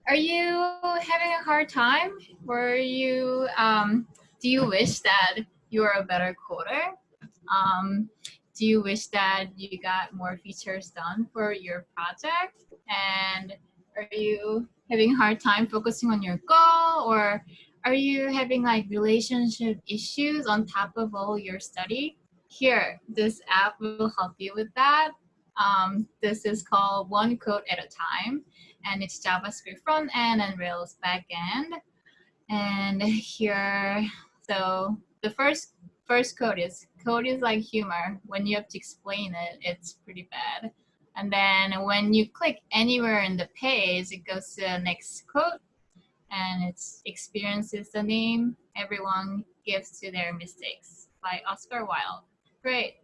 Are you having a hard time? Do you wish that you were a better coder? Do you wish that you got more features done for your project? And are you having a hard time focusing on your goal, or are you having like relationship issues on top of all your study? Here, this app will help you with that. This is called One Code at a Time, and it's JavaScript front end and Rails back end. And here, so the first code is like humor. When you have to explain it, it's pretty bad. And then when you click anywhere in the page, it goes to the next quote, and it's experiences the name everyone gives to their mistakes by Oscar Wilde. Great.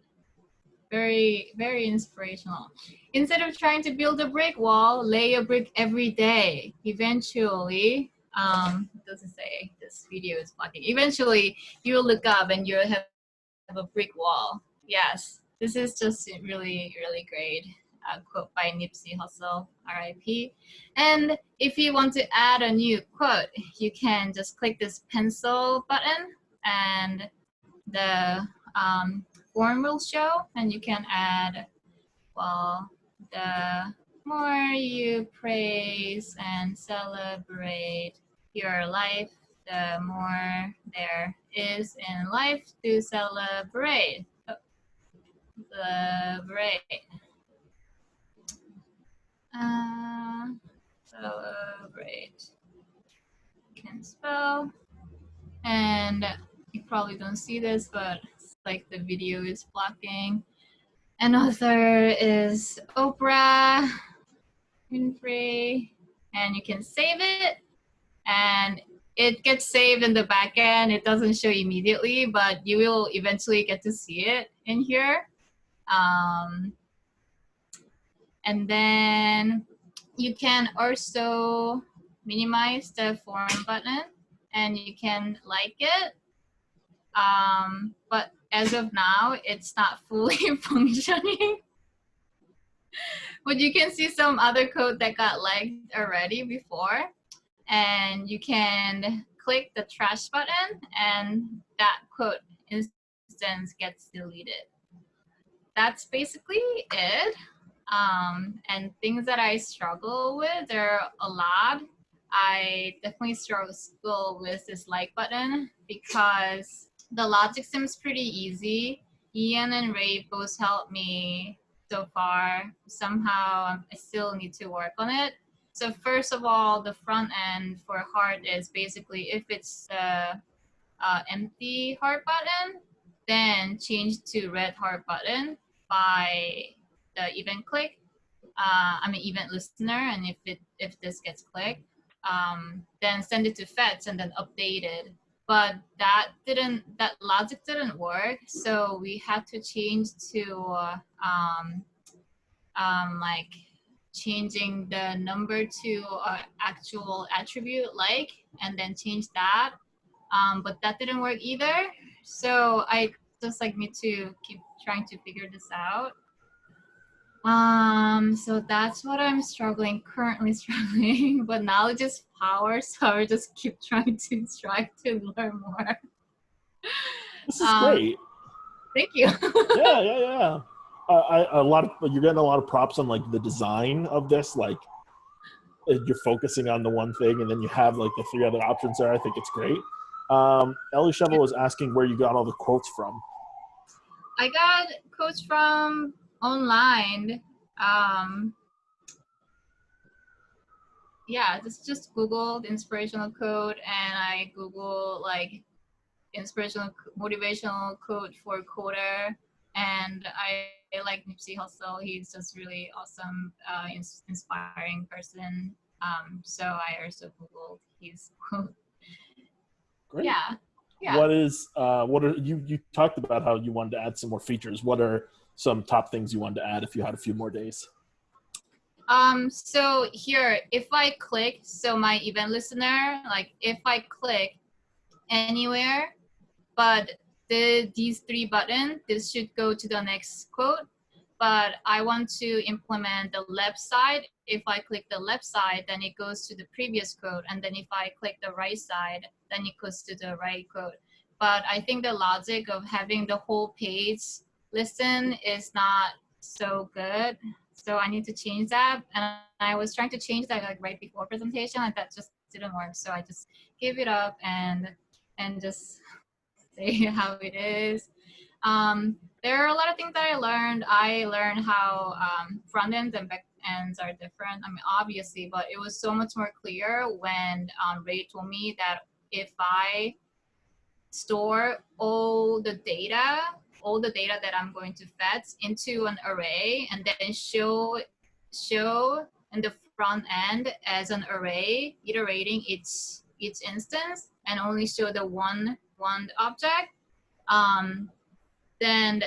Very, very inspirational. Instead of trying to build a brick wall, lay a brick every day. Eventually, it doesn't say this video is blocking. Eventually, you'll look up and you'll have a brick wall. Yes, this is just really, really great. Quote by Nipsey Hussle, RIP. And if you want to add a new quote, you can just click this pencil button, and the form will show, and you can add, well, the more you praise and celebrate your life, the more there is in life to celebrate. Celebrate. Celebrate. Can spell. And you probably don't see this, but it's like the video is blocking. An author is Oprah Winfrey, and you can save it, and it gets saved in the back end. It doesn't show immediately, but you will eventually get to see it in here. And then you can also minimize the form button, and you can like it. But as of now, it's not fully functioning. But you can see some other code that got liked already before. And you can click the trash button, and that code instance gets deleted. That's basically it. And things that I struggle with, there are a lot. I definitely struggle with this like button because the logic seems pretty easy. Ian and Ray both helped me so far. Somehow I still need to work on it. So first of all, the front end for heart is basically if it's the empty heart button, then change to red heart button by the event click. Event listener, and if this gets clicked, then send it to fetch and then update it. But that logic didn't work, so we had to change to like changing the number to actual attribute like, and then change that. But that didn't work either. So I just like need to keep trying to figure this out. So that's what I'm currently struggling, but knowledge is power, so I just keep trying to strive to learn more. This is great. Thank you. Yeah. You're getting a lot of props on like the design of this, like you're focusing on the one thing and then you have like the three other options there. I think it's great. Ellie Shovel was asking where you got all the quotes from. I got quotes from online. Yeah, just Googled inspirational code, and I Google like inspirational motivational code for coder, and I like Nipsey Hussle. He's just really awesome, inspiring person. So I also Googled his quote. Great. Yeah. What are you talked about how you wanted to add some more features. What are some top things you wanted to add if you had a few more days? So here, if I click, so my event listener, like if I click anywhere, but these three buttons, this should go to the next quote. but I want to implement the left side. If I click the left side, then it goes to the previous code. And then if I click the right side, then it goes to the right code. But I think the logic of having the whole page listen is not so good. So I need to change that. And I was trying to change that like right before presentation, and that just didn't work. So I just gave it up and just say how it is. There are a lot of things that I learned. I learned how front ends and back ends are different. I mean, obviously, but it was so much more clear when Ray told me that if I store all the data that I'm going to fetch into an array and then show in the front end as an array, iterating each instance and only show the one object, then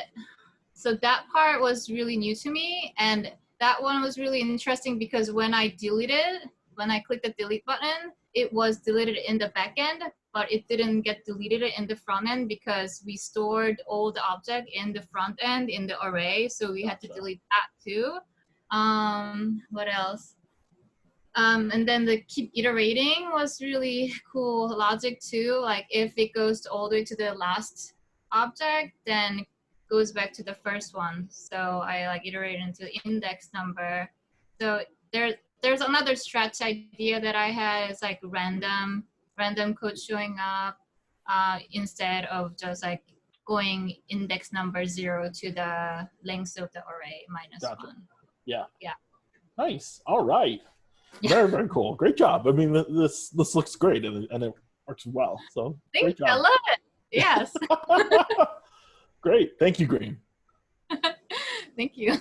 so that part was really new to me, and that one was really interesting because when I clicked the delete button, it was deleted in the back end, but it didn't get deleted in the front end because we stored all the object in the front end in the array, so we had to delete that too. What else? And then the keep iterating was really cool logic too. Like if it goes all the way to the last object, then it goes back to the first one. So I like iterate into index number. So there's another stretch idea that I had. It's like random code showing up instead of just like going index number 0 to the length of the array minus Gotcha. 1. Yeah. Yeah. Nice. All right. Very, very cool. Great job. I mean, this looks great, and it works well. So great job. I love it. Yes. Great. Thank you, Green. Thank you.